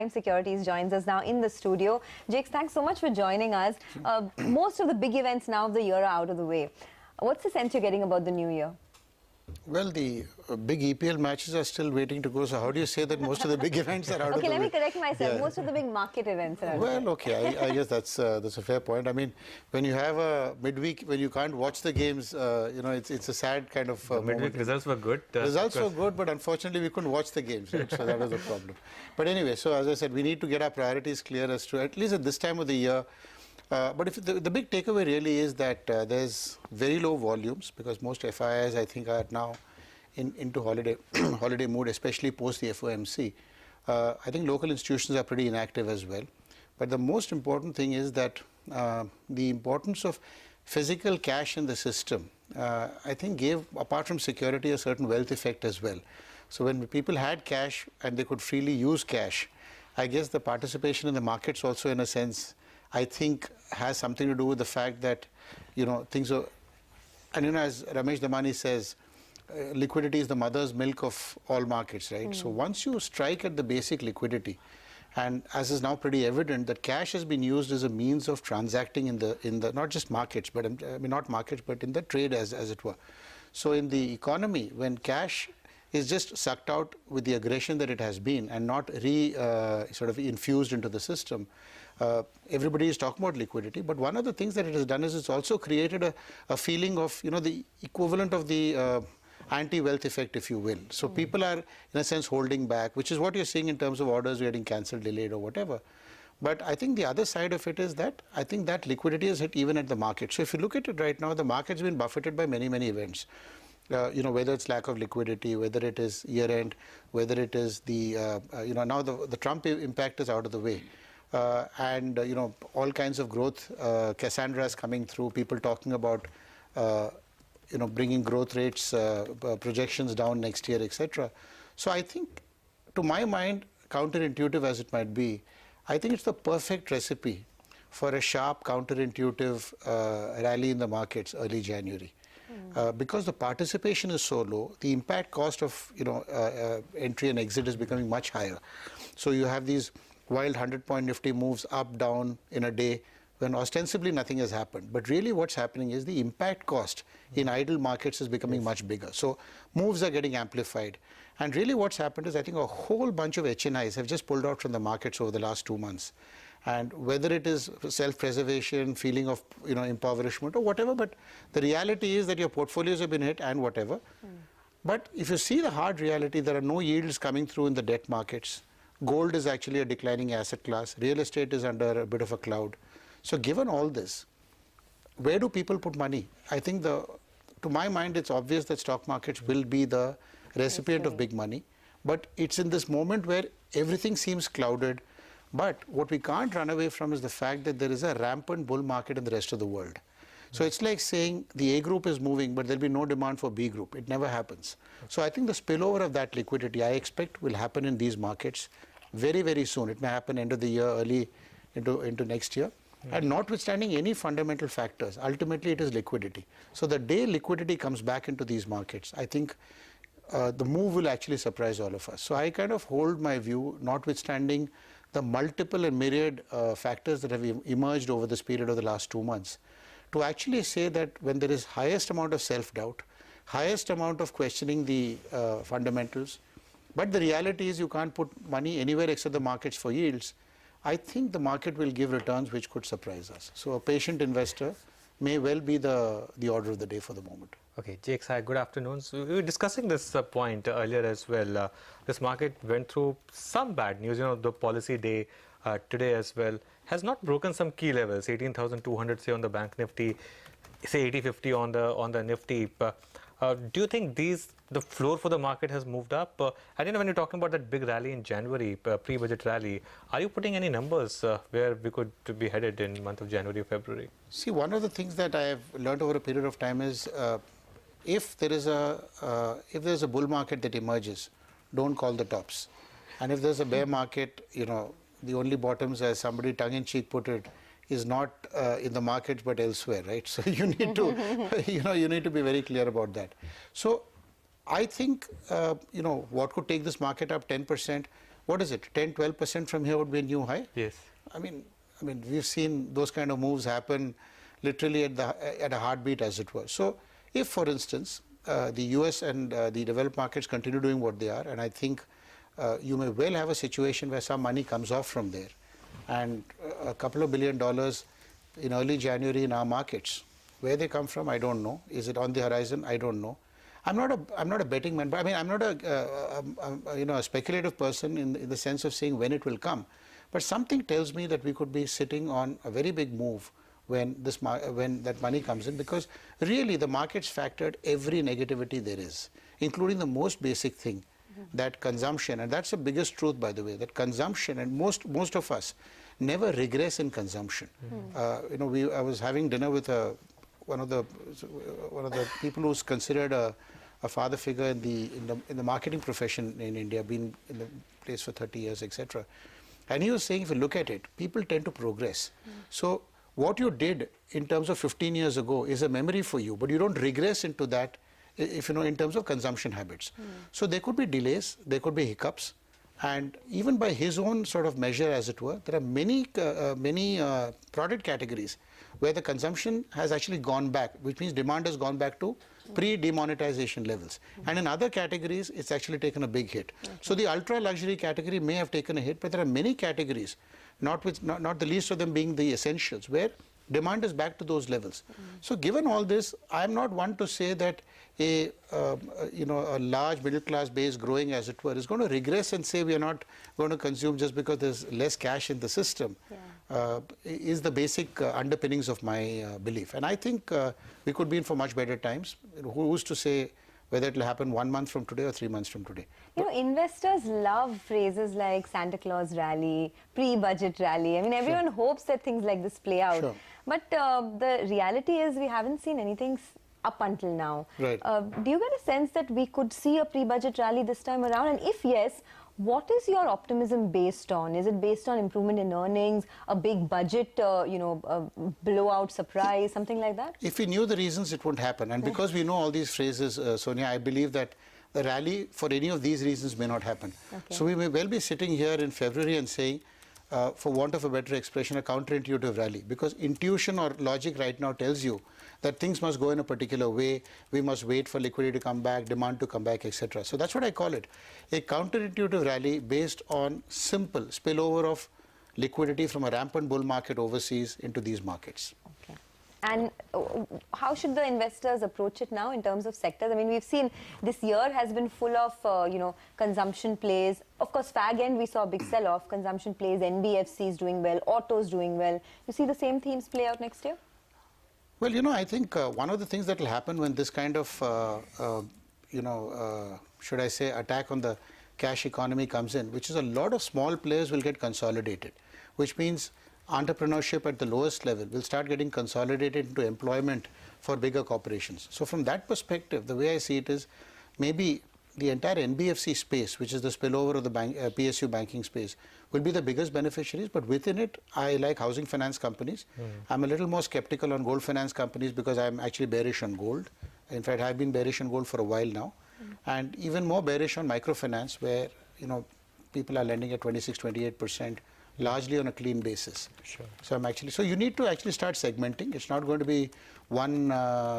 Securities joins us now in the studio. Jakes, thanks so much for joining us. Most of the big events now of the year are out of the way. What's the sense you're getting about the new year? Well, the big EPL matches are still waiting to go. So how do you say that most of the big events are out of the way? Okay, let me correct myself. Yeah. Most of the big market events are out of the way. Well, okay, I guess that's a fair point. I mean, when you have a midweek, when you can't watch the games, it's a sad kind of midweek moment. results were good. Results were good, but unfortunately we couldn't watch the games, right? So that was the problem. But anyway, so as I said, we need to get our priorities clear as to, at least at this time of the year. But if the big takeaway really is that there's very low volumes because most FIIs, I think, are now into holiday mood, especially post the FOMC. I think local institutions are pretty inactive as well. But the most important thing is that the importance of physical cash in the system, I think, gave, apart from security, a certain wealth effect as well. So when people had cash and they could freely use cash, I guess the participation in the markets also, in a sense, I think has something to do with the fact that, things are, and as Ramesh Damani says, liquidity is the mother's milk of all markets, right? So once you strike at the basic liquidity, and as is now pretty evident that cash has been used as a means of transacting in the not just markets, but not markets, but in the trade as it were. So in the economy, when cash is just sucked out with the aggression that it has been and not sort of infused into the system, everybody is talking about liquidity, but one of the things that it has done is it's also created a feeling of, the equivalent of the anti-wealth effect, if you will. So people are, in a sense, holding back, which is what you're seeing in terms of orders getting cancelled, delayed, or whatever. But I think the other side of it is that I think that liquidity has hit even at the market. So if you look at it right now, the market's been buffeted by many, many events. Whether it's lack of liquidity, whether it is year-end, whether it is the, now the Trump impact is out of the way. All kinds of growth, Cassandra's coming through, people talking about, bringing growth rates, projections down next year, etc. So I think, to my mind, counterintuitive as it might be, I think it's the perfect recipe for a sharp, counterintuitive rally in the markets early January. Because the participation is so low, the impact cost of entry and exit is becoming much higher. So you have these wild 100-point Nifty moves up, down in a day when ostensibly nothing has happened. But really what's happening is the impact cost in idle markets is becoming much bigger. So moves are getting amplified. And really what's happened is I think a whole bunch of HNIs have just pulled out from the markets over the last 2 months. And whether it is self-preservation, feeling of impoverishment or whatever, but the reality is that your portfolios have been hit and whatever. But if you see the hard reality, there are no yields coming through in the debt markets. Gold is actually a declining asset class. Real estate is under a bit of a cloud. So given all this, where do people put money? I think to my mind, it's obvious that stock markets will be the recipient of big money. But it's in this moment where everything seems clouded. But what we can't run away from is the fact that there is a rampant bull market in the rest of the world. So it's like saying the A group is moving, but there'll be no demand for B group. It never happens. So I think the spillover of that liquidity, I expect, will happen in these markets very, very soon. It may happen end of the year, early into next year. And notwithstanding any fundamental factors, ultimately it is liquidity. So the day liquidity comes back into these markets, I think the move will actually surprise all of us. So I kind of hold my view, notwithstanding the multiple and myriad factors that have emerged over this period of the last 2 months, to actually say that when there is highest amount of self-doubt, highest amount of questioning the fundamentals, but the reality is you can't put money anywhere except the markets for yields, I think the market will give returns which could surprise us. So a patient investor may well be the order of the day for the moment. Okay, Jakes, hi, good afternoon. So we were discussing this point earlier as well. This market went through some bad news. The policy day today as well has not broken some key levels. 18,200 say on the Bank Nifty, say 8050 on the Nifty. Do you think the floor for the market has moved up? And when you're talking about that big rally in January, pre-budget rally, are you putting any numbers where we could be headed in month of January or February? See, one of the things that I have learned over a period of time is if there is a bull market that emerges, don't call the tops. And if there's a bear market, the only bottoms, as somebody tongue-in-cheek put it, is not in the market but elsewhere, right? So you need to, you need to be very clear about that. So I think, what could take this market up 10%? what is it, 10-12% from here would be a new high? Yes. I mean, we've seen those kind of moves happen literally at a heartbeat, as it were. So, if, for instance, the US and the developed markets continue doing what they are, and I think you may well have a situation where some money comes off from there, and a couple of $1 billion in early January in our markets. Where they come from, I don't know. Is it on the horizon? I don't know. I'm not a betting man, but I mean, I'm not a speculative person in the sense of saying when it will come. But something tells me that we could be sitting on a very big move when that money comes in, because really the markets factored every negativity there is, including the most basic thing, that consumption, and that's the biggest truth, by the way, that consumption, and most of us never regress in consumption. I was having dinner with one of the people who's considered a father figure in the marketing profession in India, been in the place for 30 years, etc. And he was saying, if you look at it, people tend to progress. So what you did in terms of 15 years ago is a memory for you, but you don't regress into that, if in terms of consumption habits. So there could be delays, there could be hiccups, and even by his own sort of measure, as it were, there are many product categories where the consumption has actually gone back, which means demand has gone back to pre-demonetization levels. And in other categories, it's actually taken a big hit. So the ultra-luxury category may have taken a hit, but there are many categories, not the least of them being the essentials, where demand is back to those levels. So given all this, I'm not one to say that a large middle-class base growing, as it were, is going to regress and say we are not going to consume just because there's less cash in the system. Is the basic underpinnings of my belief. And I think we could be in for much better times. Who's to say whether it will happen 1 month from today or 3 months from today? Investors love phrases like Santa Claus rally, pre-budget rally. I mean, everyone hopes that things like this play out. But the reality is we haven't seen anything up until now. Right. Do you get a sense that we could see a pre-budget rally this time around? And if yes, what is your optimism based on? Is it based on improvement in earnings, a big budget, a blowout surprise, something like that? If we knew the reasons, it wouldn't happen. And because we know all these phrases, Sonia, I believe that the rally for any of these reasons may not happen. So we may well be sitting here in February and saying, for want of a better expression, a counterintuitive rally. Because intuition or logic right now tells you that things must go in a particular way, we must wait for liquidity to come back, demand to come back, etc. So that's what I call it, a counterintuitive rally based on simple spillover of liquidity from a rampant bull market overseas into these markets. Okay. And how should the investors approach it now in terms of sectors? I mean, we've seen this year has been full of, consumption plays. Of course, fag end, we saw a big sell-off. Consumption plays, NBFCs doing well, autos doing well. You see the same themes play out next year? Well, I think one of the things that will happen when this kind of, should I say, attack on the cash economy comes in, which is a lot of small players will get consolidated, which means entrepreneurship at the lowest level will start getting consolidated into employment for bigger corporations. So from that perspective, the way I see it is maybe the entire NBFC space, which is the spillover of the PSU banking space, will be the biggest beneficiaries. But within it, I like housing finance companies. I'm a little more skeptical on gold finance companies because I'm actually bearish on gold. In fact, I've been bearish on gold for a while now. And even more bearish on microfinance, where people are lending at 26-28%, largely on a clean basis. So you need to actually start segmenting. It's not going to be one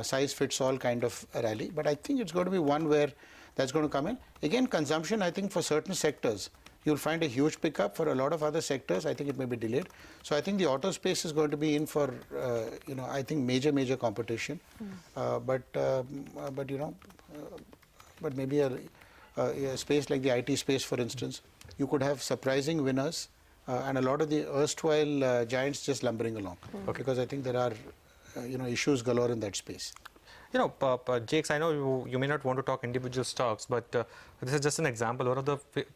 size fits all kind of a rally, but I think it's going to be one where that's going to come in. Again, consumption, I think for certain sectors, you'll find a huge pickup. For a lot of other sectors, I think it may be delayed. So I think the auto space is going to be in for, I think major competition. But maybe a space like the IT space, for instance, you could have surprising winners and a lot of the erstwhile giants just lumbering along. Because I think there are, issues galore in that space. Jakes, I know you may not want to talk individual stocks, but this is just an example.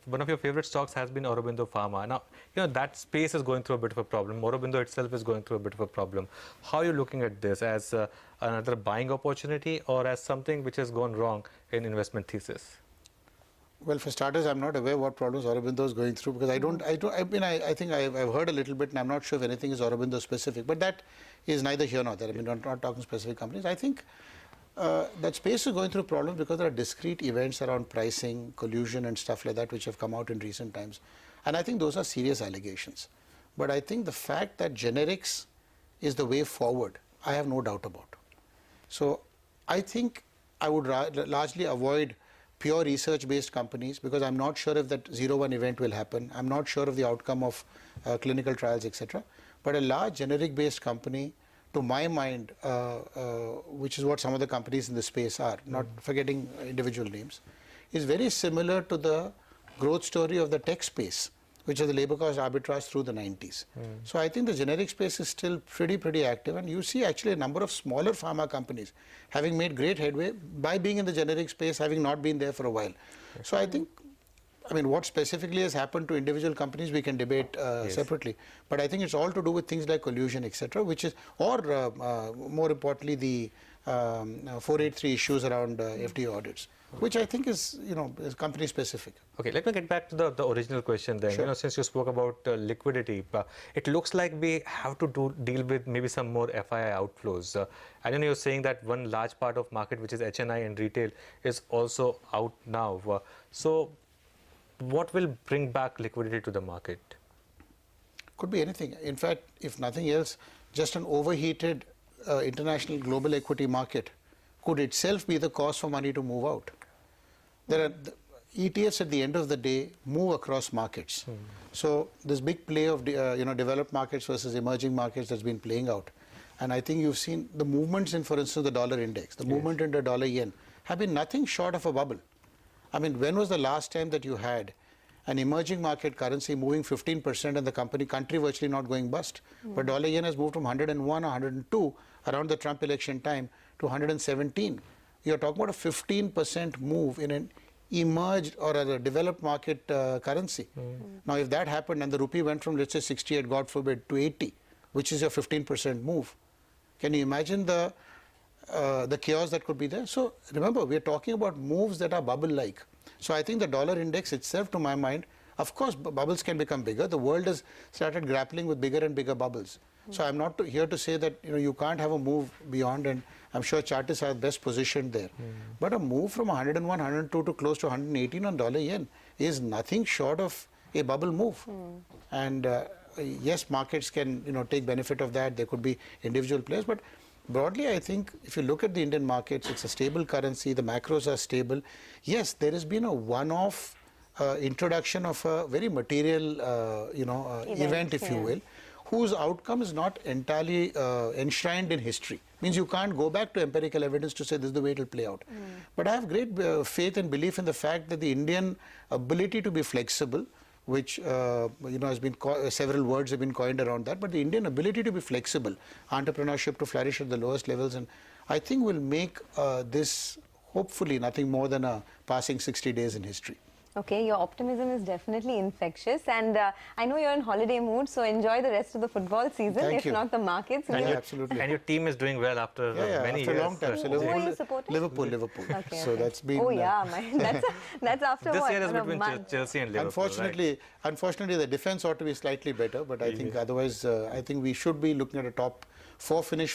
One of your favorite stocks has been Aurobindo Pharma. Now, that space is going through a bit of a problem. Aurobindo itself is going through a bit of a problem. How are you looking at this, as another buying opportunity or as something which has gone wrong in investment thesis? Well, for starters, I'm not aware what problems Aurobindo is going through, because I think I've heard a little bit, and I'm not sure if anything is Aurobindo specific, but that is neither here nor there. I mean, not talking specific companies. I think that space is going through problems because there are discrete events around pricing, collusion and stuff like that which have come out in recent times. And I think those are serious allegations. But I think the fact that generics is the way forward, I have no doubt about. So I think I would largely avoid pure research-based companies because I'm not sure if that 01 event will happen. I'm not sure of the outcome of clinical trials, etc. But a large generic-based company, to my mind, which is what some of the companies in the space are, not forgetting individual names, is very similar to the growth story of the tech space, which is the labor cost arbitrage through the 90s. So I think the generic space is still pretty active, and you see actually a number of smaller pharma companies having made great headway by being in the generic space, having not been there for a while. So I think, I mean, what specifically has happened to individual companies we can debate separately, but I think it's all to do with things like collusion, etc., which is, or more importantly, the 483 issues around FDA audits, which I think is, is company specific. Okay, let me get back to the original question then. Sure. Since you spoke about liquidity, it looks like we have to deal with maybe some more FII outflows. I know you're saying that one large part of market, which is HNI and retail, is also out now. So what will bring back liquidity to the market? Could be anything. In fact, if nothing else, just an overheated international global equity market could itself be the cause for money to move out. There are ETFs at the end of the day move across markets. So this big play of developed markets versus emerging markets that's been playing out. And I think you've seen the movements in, for instance, the dollar index, the movement in the dollar yen have been nothing short of a bubble. I mean, when was the last time that you had an emerging market currency moving 15% and the country virtually not going bust? But dollar yen has moved from 101 or 102 around the Trump election time to 117. You're talking about a 15% move in an emerged or a developed market currency. Now, if that happened and the rupee went from, let's say, 68, God forbid, to 80, which is your 15% move, can you imagine the chaos that could be there? So remember, we're talking about moves that are bubble-like. So I think the dollar index itself, to my mind, of course, bubbles can become bigger. The world has started grappling with bigger and bigger bubbles. So I'm not here to say that you can't have a move beyond, and I'm sure Chartis are best positioned there. But a move from 101, 102 to close to 118 on dollar yen is nothing short of a bubble move. And yes, markets can take benefit of that. There could be individual players, but broadly, I think if you look at the Indian markets, it's a stable currency. The macros are stable. Yes, there has been a one-off introduction of a very material, event, if you will, whose outcome is not entirely enshrined in history. Means you can't go back to empirical evidence to say this is the way it will play out. But I have great faith and belief in the fact that the Indian ability to be flexible, which has been several words have been coined around that, but the Indian ability to be flexible, entrepreneurship to flourish at the lowest levels, and I think will make this hopefully nothing more than a passing 60 days in history. Okay, your optimism is definitely infectious, and I know you're in holiday mood, so enjoy the rest of the football season, Thank if you. not the markets. Yeah, absolutely. And your team is doing well after many after years. a long time. So Who are you supporting? Liverpool. Okay, So okay. that's been. Oh yeah, that's after This what? year is a between month. Chelsea and Liverpool. Unfortunately, the defense ought to be slightly better, but I think otherwise, I think we should be looking at a top 4 finish